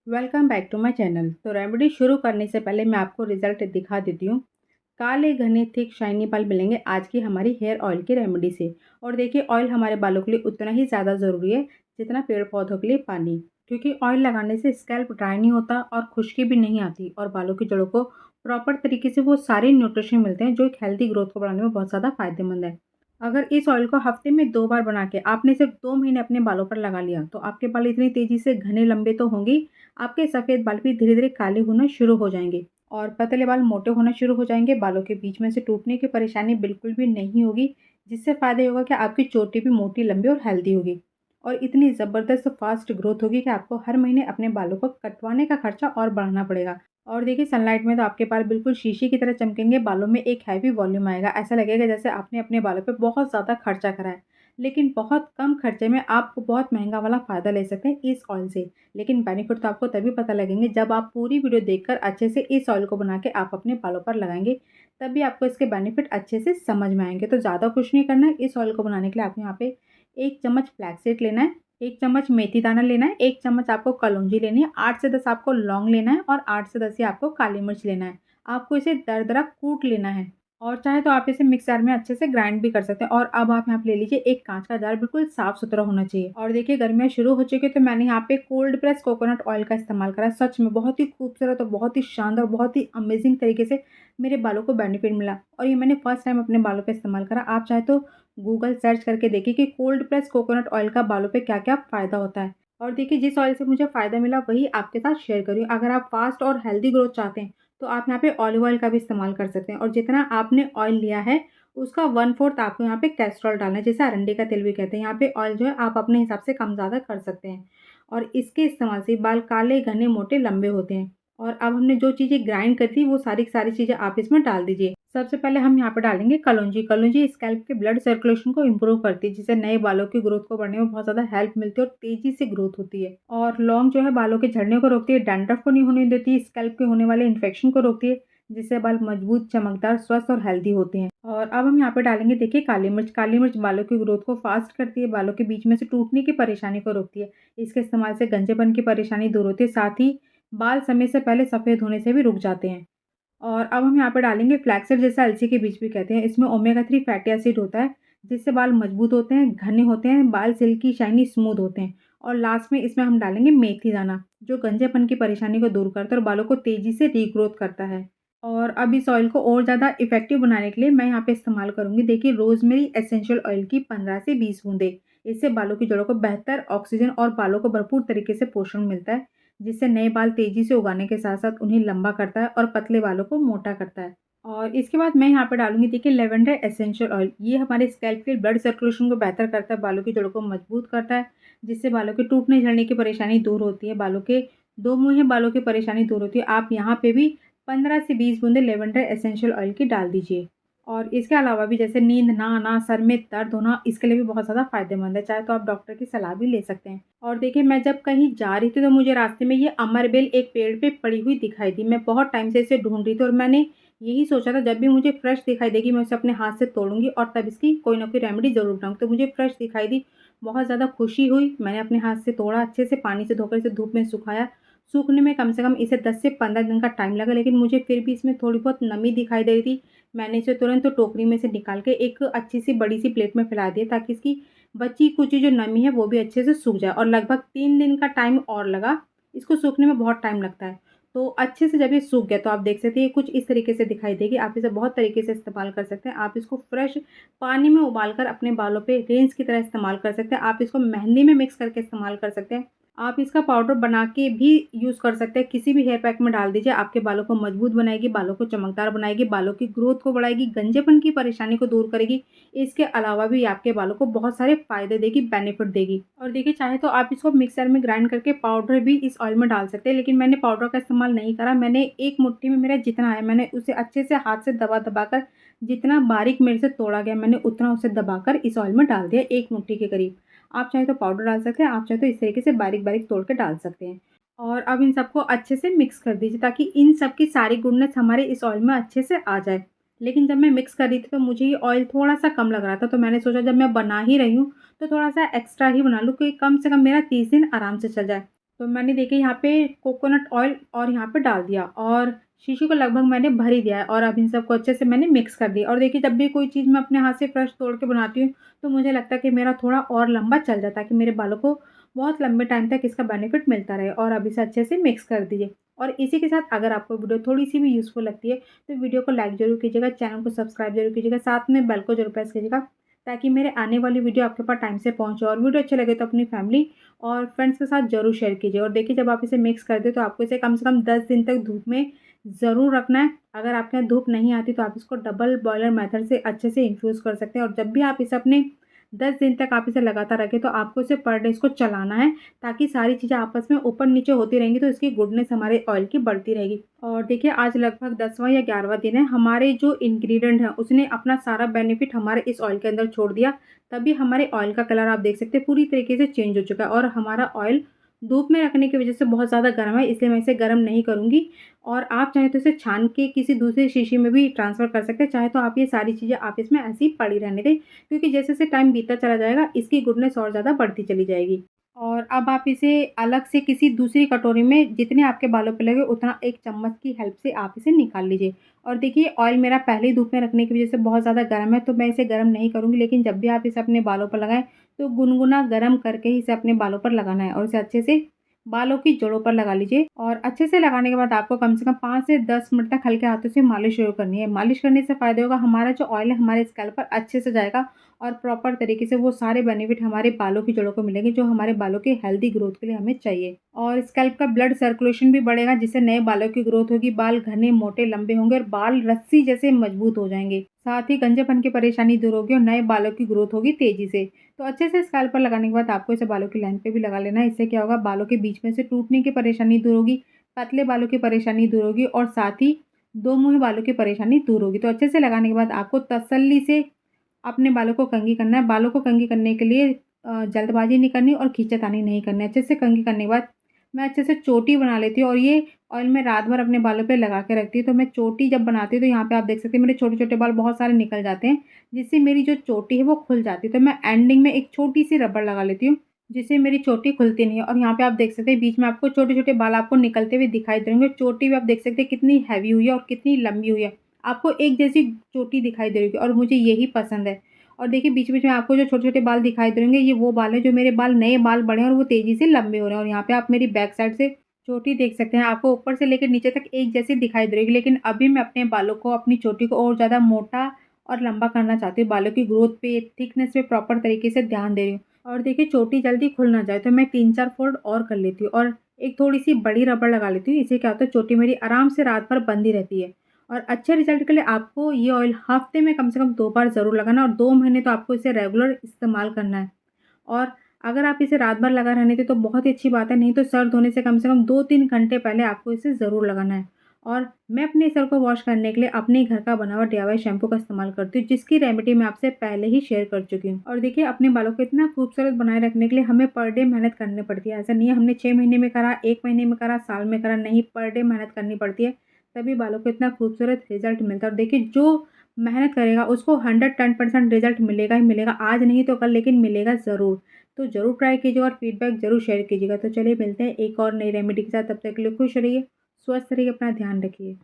Welcome back to my channel. तो remedy शुरू करने से पहले मैं आपको रिजल्ट दिखा देती हूँ। काले घने थिक शाइनी बाल मिलेंगे आज की हमारी हेयर ऑयल की रेमेडी से। और देखिए, ऑयल हमारे बालों के लिए उतना ही ज़्यादा ज़रूरी है जितना पेड़ पौधों के लिए पानी। क्योंकि ऑयल लगाने से स्कैल्प ड्राई नहीं होता और खुश्की भी नहीं आती, और बालों की जड़ों को प्रॉपर तरीके से वो सारे न्यूट्रिशन मिलते हैं जो एक हेल्दी ग्रोथ को बढ़ाने में बहुत ज़्यादा फायदेमंद है। अगर इस ऑयल को हफ्ते में 2 बार बना के आपने सिर्फ 2 महीने अपने बालों पर लगा लिया, तो आपके बाल इतनी तेज़ी से घने लंबे तो होंगे, आपके सफ़ेद बाल भी धीरे-धीरे काले होना शुरू हो जाएँगे और पतले बाल मोटे होना शुरू हो जाएँगे। बालों के बीच में से टूटने की परेशानी बिल्कुल भी नहीं होगी, जिससे फ़ायदा ये होगा कि आपकी चोटी भी मोटी, लंबी और हेल्दी होगी। और इतनी ज़बरदस्त फ़ास्ट ग्रोथ होगी कि आपको हर महीने अपने बालों को कटवाने का खर्चा और बढ़ाना पड़ेगा। और देखिए, सनलाइट में तो आपके बाल बिल्कुल शीशे की तरह चमकेंगे, बालों में एक हैवी वॉल्यूम आएगा, ऐसा लगेगा जैसे आपने अपने बालों पे बहुत ज़्यादा खर्चा करा है। लेकिन बहुत कम खर्चे में आप बहुत महँगा वाला फ़ायदा ले सकते हैं इस ऑयल से। लेकिन बेनिफिट तो आपको तभी पता लगेंगे जब आप पूरी वीडियो देखकर अच्छे से इस ऑयल को बना के आप अपने बालों पर लगाएँगे, तभी आपको इसके बेनिफिट अच्छे से समझ में आएँगे। तो ज़्यादा कुछ नहीं करना है, इस ऑयल को बनाने के लिए आपको यहाँ पे 1 चम्मच फ्लैक्स सीड लेना है, 1 चम्मच मेथी दाना लेना है, 1 चम्मच आपको कलौंजी लेनी है, 8 से 10 आपको लौंग लेना है और 8 से 10 ही आपको काली मिर्च लेना है। आपको इसे दरदरा कूट लेना है और चाहे तो आप इसे मिक्सर में अच्छे से ग्राइंड भी कर सकते हैं। और अब आप यहाँ पे ले लीजिए एक काँच का जार, बिल्कुल साफ-सुथरा होना चाहिए। और देखिए, गर्मियाँ शुरू हो चुकी है, तो मैंने यहाँ पे कोल्ड प्रेस कोकोनट ऑयल का इस्तेमाल करा है। सच में बहुत ही खूबसूरत और बहुत ही शानदार, बहुत ही अमेज़िंग तरीके से मेरे बालों को बेनिफिट मिला और ये मैंने फर्स्ट टाइम अपने बालों पे इस्तेमाल करा। आप चाहे तो गूगल सर्च करके देखिए कि कोल्ड प्रेस कोकोनट ऑयल का बालों पे क्या-क्या फ़ायदा होता है। और देखिए, जिस ऑयल से मुझे फ़ायदा मिला वही आपके साथ शेयर कर रही हूँ। अगर आप फ़ास्ट और हेल्दी ग्रोथ चाहते हैं, तो आप यहाँ पे ऑलिव ऑयल का भी इस्तेमाल कर सकते हैं और जितना आपने ऑयल लिया है, उसका 1/4 आपको यहाँ पे कैस्ट्रॉल डालना है, जिसे अरंडी का तेल भी कहते हैं। यहाँ पे ऑयल जो है आप अपने हिसाब से कम-ज़्यादा कर सकते हैं और इसके इस्तेमाल से बाल काले, घने, मोटे, लंबे होते हैं। और अब हमने जो चीज़ें ग्राइंड करी थी, वो सारी की सारी चीज़ें आप इसमें डाल दीजिए। सबसे पहले हम यहाँ पे डालेंगे कलौंजी। कलौंजी स्कैल्प के ब्लड सर्कुलेशन को इम्प्रूव करती है, जिससे नए बालों की ग्रोथ को बढ़ने में बहुत ज़्यादा हेल्प मिलती है और तेज़ी से ग्रोथ होती है। और लौंग जो है बालों के झड़ने को रोकती है, डैंड्रफ को नहीं होने देती, स्कैल्प के होने वाले इन्फेक्शन को रोकती है, जिससे बाल मजबूत, चमकदार, स्वस्थ और हेल्दी होते हैं। और अब हम यहाँ पे डालेंगे देखिए काली मिर्च। काली मिर्च बालों की ग्रोथ को फास्ट करती है, बालों के बीच में से टूटने की परेशानी को रोकती है। इसके इस्तेमाल से गंजेपन की परेशानी दूर होती है, साथ ही बाल समय से पहले सफ़ेद होने से भी रुक जाते हैं। और अब हम यहाँ पे डालेंगे फ्लैक्स, जिसे अलसी के बीज भी कहते हैं। इसमें ओमेगा 3 फैटी एसिड होता है, जिससे बाल मजबूत होते हैं, घने होते हैं, बाल सिल्की, शाइनी, स्मूथ होते हैं। और लास्ट में इसमें हम डालेंगे मेथी दाना, जो गंजेपन की परेशानी को दूर करता है और बालों को तेज़ी से रीग्रोथ करता है। और अब इस ऑयल को और ज़्यादा इफ़ेक्टिव बनाने के लिए मैं यहाँ पे इस्तेमाल करूँगी देखिए रोज़मेरी एसेंशियल ऑयल की 15 से 20 बूँदें। इससे बालों की जड़ों को बेहतर ऑक्सीजन और बालों को भरपूर तरीके से पोषण मिलता है, जिससे नए बाल तेज़ी से उगाने के साथ-साथ उन्हें लंबा करता है और पतले बालों को मोटा करता है। और इसके बाद मैं यहाँ पे डालूँगी देखिए लेवेंडर एसेंशियल ऑयल। ये हमारे स्कैल्प के ब्लड सर्कुलेशन को बेहतर करता है, बालों की जड़ों को मजबूत करता है, जिससे बालों के टूटने-झड़ने की परेशानी दूर होती है, बालों के दो मुँहे बालों की परेशानी दूर होती है। आप यहाँ पे भी 15 से 20 बूँदें लेवेंडर एसेंशियल ऑयल की डाल दीजिए। और इसके अलावा भी जैसे नींद ना आना, सर में दर्द होना, इसके लिए भी बहुत ज़्यादा फ़ायदेमंद है। चाहे तो आप डॉक्टर की सलाह भी ले सकते हैं। और देखिए, मैं जब कहीं जा रही थी तो मुझे रास्ते में ये अमरबेल एक पेड़ पे पड़ी हुई दिखाई दी। मैं बहुत टाइम से इसे ढूँढ रही थी और मैंने यही सोचा था जब भी मुझे फ्रेश दिखाई देगी मैं उसे अपने हाथ से तोड़ूँगी और तब इसकी कोई ना कोई रेमेडी ज़रूर बनाऊँगी। तो मुझे फ्रेश दिखाई दी, बहुत ज़्यादा खुशी हुई। मैंने अपने हाथ से तोड़ा, अच्छे से पानी से धोकर इसे धूप में सुखाया। सूखने में कम से कम इसे 10 से 15 दिन का टाइम लगा, लेकिन मुझे फिर भी इसमें थोड़ी बहुत नमी दिखाई दे रही थी। मैंने इसे तुरंत तो टोकरी में से निकाल के एक अच्छी-सी बड़ी-सी प्लेट में फैला दिया, ताकि इसकी बची-कुची जो नमी है वो भी अच्छे से सूख जाए। और लगभग 3 दिन का टाइम और लगा, इसको सूखने में बहुत टाइम लगता है। तो अच्छे से जब ये सूख गया तो आप देख सकते हैं ये कुछ इस तरीके से दिखाई देगी। आप इसे बहुत तरीके से इस्तेमाल कर सकते हैं। आप इसको फ्रेश पानी में उबाल कर अपने बालों पे रिंस की तरह इस्तेमाल कर सकते हैं। आप इसको मेहंदी में मिक्स करके इस्तेमाल कर सकते हैं। आप इसका पाउडर बना के भी यूज़ कर सकते हैं, किसी भी हेयर पैक में डाल दीजिए। आपके बालों को मजबूत बनाएगी, बालों को चमकदार बनाएगी, बालों की ग्रोथ को बढ़ाएगी, गंजेपन की परेशानी को दूर करेगी। इसके अलावा भी आपके बालों को बहुत सारे फ़ायदे देगी, बेनिफिट देगी। और देखिए, चाहे तो आप इसको मिक्सर में ग्राइंड करके पाउडर भी इस ऑयल में डाल सकते हैं, लेकिन मैंने पाउडर का इस्तेमाल नहीं करा। मैंने एक मुट्ठी में मेरा जितना है, मैंने उसे अच्छे से हाथ से दबा-दबा कर, जितना बारीक मेरे से तोड़ा गया, मैंने उतना उसे दबाकर इस ऑयल में डाल दिया, 1 मुट्ठी के करीब। आप चाहे तो पाउडर डाल सकते हैं, आप चाहे तो इस तरीके से बारीक-बारीक तोड़ के डाल सकते हैं। और अब इन सबको अच्छे से मिक्स कर दीजिए, ताकि इन सब की सारी गुडनेस हमारे इस ऑयल में अच्छे से आ जाए। लेकिन जब मैं मिक्स कर रही थी तो मुझे ये ऑयल थोड़ा-सा कम लग रहा था, तो मैंने सोचा जब मैं बना ही रही हूँ, तो थोड़ा-सा एक्स्ट्रा ही बना लूँ कि कम से कम मेरा 30 दिन आराम से चल जाए। तो मैंने देखिए यहाँ पे कोकोनट ऑयल और यहाँ पे डाल दिया और शीशी को लगभग मैंने भर ही दिया है और अब इन सबको अच्छे से मैंने मिक्स कर दिया। और देखिए जब भी कोई चीज़ मैं अपने हाथ से फ्रेश तोड़ के बनाती हूँ, तो मुझे लगता है कि मेरा थोड़ा और लंबा चल जाता है, कि मेरे बालों को बहुत लंबे टाइम तक इसका बेनिफिट मिलता रहे। और अब इसे अच्छे से मिक्स कर दीजिए। और इसी के साथ अगर आपको वीडियो थोड़ी-सी भी यूज़फुल लगती है, तो वीडियो को लाइक ज़रूर कीजिएगा, चैनल को सब्सक्राइब ज़रूर कीजिएगा, साथ में बेल को ज़रूर प्रेस कीजिएगा, ताकि मेरे आने वाली वीडियो आपके पास टाइम से पहुँचे। और वीडियो अच्छे लगे तो अपनी फैमिली और फ्रेंड्स के साथ ज़रूर शेयर कीजिए। और देखिए जब आप इसे मिक्स कर दें, तो आपको इसे कम से कम 10 दिन तक धूप में ज़रूर रखना है। अगर आपके यहाँ धूप नहीं आती, तो आप इसको डबल बॉयलर मेथड से अच्छे से इन्फ्यूज़ कर सकते हैं। और जब भी आप इसे अपने 10 दिन तक आप इसे लगातार रखें, तो आपको इसे पर डे इसको चलाना है, ताकि सारी चीज़ें आपस में ऊपर-नीचे होती रहेंगी, तो इसकी गुडनेस हमारे ऑयल की बढ़ती रहेगी। और देखिए आज लगभग 10वाँ या 11वाँ दिन है, हमारे जो इंग्रीडिएंट है उसने अपना सारा बेनिफिट हमारे इस ऑयल के अंदर छोड़ दिया। तभी हमारे ऑयल का कलर आप देख सकते हैं पूरी तरीके से चेंज हो चुका है। और हमारा ऑयल धूप में रखने की वजह से बहुत ज़्यादा गर्म है, इसलिए मैं इसे गर्म नहीं करूँगी। और आप चाहें तो इसे छान के किसी दूसरे शीशी में भी ट्रांसफ़र कर सकते हैं। चाहे तो आप ये सारी चीज़ें आप इसमें ऐसे ही पड़ी रहने दें, क्योंकि जैसे-जैसे टाइम बीतता चला जाएगा, इसकी गुडनेस और ज़्यादा बढ़ती चली जाएगी। और अब आप इसे अलग से किसी दूसरी कटोरी में जितने आपके बालों पे लगे, उतना 1 चम्मच की हेल्प से आप इसे निकाल लीजिए। और देखिए ऑयल मेरा पहले ही धूप में रखने की वजह से बहुत ज़्यादा गर्म है, तो मैं इसे गर्म नहीं करूँगी। लेकिन जब भी आप इसे अपने बालों पर लगाएँ, तो गुनगुना गर्म करके ही इसे अपने बालों पर लगाना है और इसे अच्छे से बालों की जड़ों पर लगा लीजिए। और अच्छे से लगाने के बाद आपको कम से कम 5 से 10 मिनट तक हल्के हाथों से मालिश शुरू करनी है। मालिश करने से फ़ायदा होगा, हमारा जो ऑयल है हमारे स्कैल्प पर अच्छे से जाएगा और प्रॉपर तरीके से वो सारे बेनिफिट हमारे बालों की जड़ों को मिलेंगे, जो हमारे बालों के हेल्दी ग्रोथ के लिए हमें चाहिए। और स्कैल्प का ब्लड सर्कुलेशन भी बढ़ेगा, जिससे नए बालों की ग्रोथ होगी, बाल घने, मोटे, लंबे होंगे और बाल रस्सी जैसे मजबूत हो जाएँगे। साथ ही गंजेपन की परेशानी दूर होगी और नए बालों की ग्रोथ होगी तेज़ी से। तो अच्छे से स्कैल्प पर लगाने के बाद आपको इसे बालों की लेंथ पे भी लगा लेना है। इससे क्या होगा, बालों के बीच में से टूटने की परेशानी दूर होगी, पतले बालों की परेशानी दूर होगी और साथ ही दो मुँही बालों की परेशानी दूर होगी। तो अच्छे से लगाने के बाद आपको तसल्ली से अपने बालों को कंघी करना है। बालों को कंघी करने के लिए जल्दबाज़ी नहीं करनी और खींचातानी नहीं करनी है। अच्छे से कंघी करने के बाद मैं अच्छे से चोटी बना लेती हूँ और ये ऑयल मैं रात भर अपने बालों पे लगा के रखती हूँ। तो मैं चोटी जब बनाती हूँ, तो यहाँ पे आप देख सकते हैं मेरे छोटे-छोटे बाल बहुत सारे निकल जाते हैं, जिससे मेरी जो चोटी है वो खुल जाती है। तो मैं एंडिंग में एक छोटी-सी रबड़ लगा लेती हूँ, जिससे मेरी चोटी खुलती नहीं है। और यहाँ पे आप देख सकते हैं बीच में आपको छोटे-छोटे बाल आपको निकलते हुए दिखाई देंगे। चोटी भी आप देख सकते हैं कितनी हैवी हुई है और कितनी लंबी हुई है। आपको एक जैसी चोटी दिखाई दे रही होगी और मुझे यही पसंद है। और देखिए बीच-बीच में आपको जो छोटे-छोटे बाल दिखाई दे रहे होंगे, ये वो बाल हैं जो मेरे बाल नए बाल बढ़े हैं और वो तेज़ी से लंबे हो रहे हैं। और यहाँ पे आप मेरी बैक साइड से चोटी देख सकते हैं। आपको ऊपर से लेकर नीचे तक एक जैसी दिखाई दे रही है, लेकिन अभी मैं अपने बालों को, अपनी चोटी को और ज़्यादा मोटा और लंबा करना चाहती हूँ। बालों की ग्रोथ पे, थिकनेस पे प्रॉपर तरीके से ध्यान दे रही हूँ। और देखिए चोटी जल्दी खुल ना जाए, तो मैं 3-4 फ़ोल्ड और कर लेती हूँ और एक थोड़ी-सी बड़ी रबड़ लगा लेती हूँ। इससे क्या होता है, चोटी मेरी आराम से रात भर बंधी रहती है। और अच्छे रिज़ल्ट के लिए आपको ये ऑयल हफ़्ते में कम से कम 2 बार ज़रूर लगाना है और 2 महीने तो आपको इसे रेगुलर इस्तेमाल करना है। और अगर आप इसे रात भर लगा रहने दें, तो बहुत ही अच्छी बात है, नहीं तो सर धोने से कम से कम 2-3 घंटे पहले आपको इसे ज़रूर लगाना है। और मैं अपने सर को वॉश करने के लिए अपने घर का बना हुआ डीआईवाई शैम्पू का इस्तेमाल करती हूँ, जिसकी रेमेडी मैं आपसे पहले ही शेयर कर चुकी हूँ। और देखिए अपने बालों को इतना खूबसूरत बनाए रखने के लिए हमें पर डे मेहनत करनी पड़ती है। ऐसा नहीं है हमने 6 महीने में करा, 1 महीने में करा, साल में करा, नहीं, पर डे मेहनत करनी पड़ती है, तभी बालों को इतना खूबसूरत रिज़ल्ट मिलता है। और देखिए जो मेहनत करेगा उसको 110% रिज़ल्ट मिलेगा ही मिलेगा, आज नहीं तो कल, लेकिन मिलेगा ज़रूर। तो ज़रूर ट्राई कीजिएगा और फीडबैक ज़रूर शेयर कीजिएगा। तो चलिए मिलते हैं एक और नई रेमेडी के साथ, तब तक के लिए खुश रहिए, स्वस्थ रहिए, अपना ध्यान रखिए।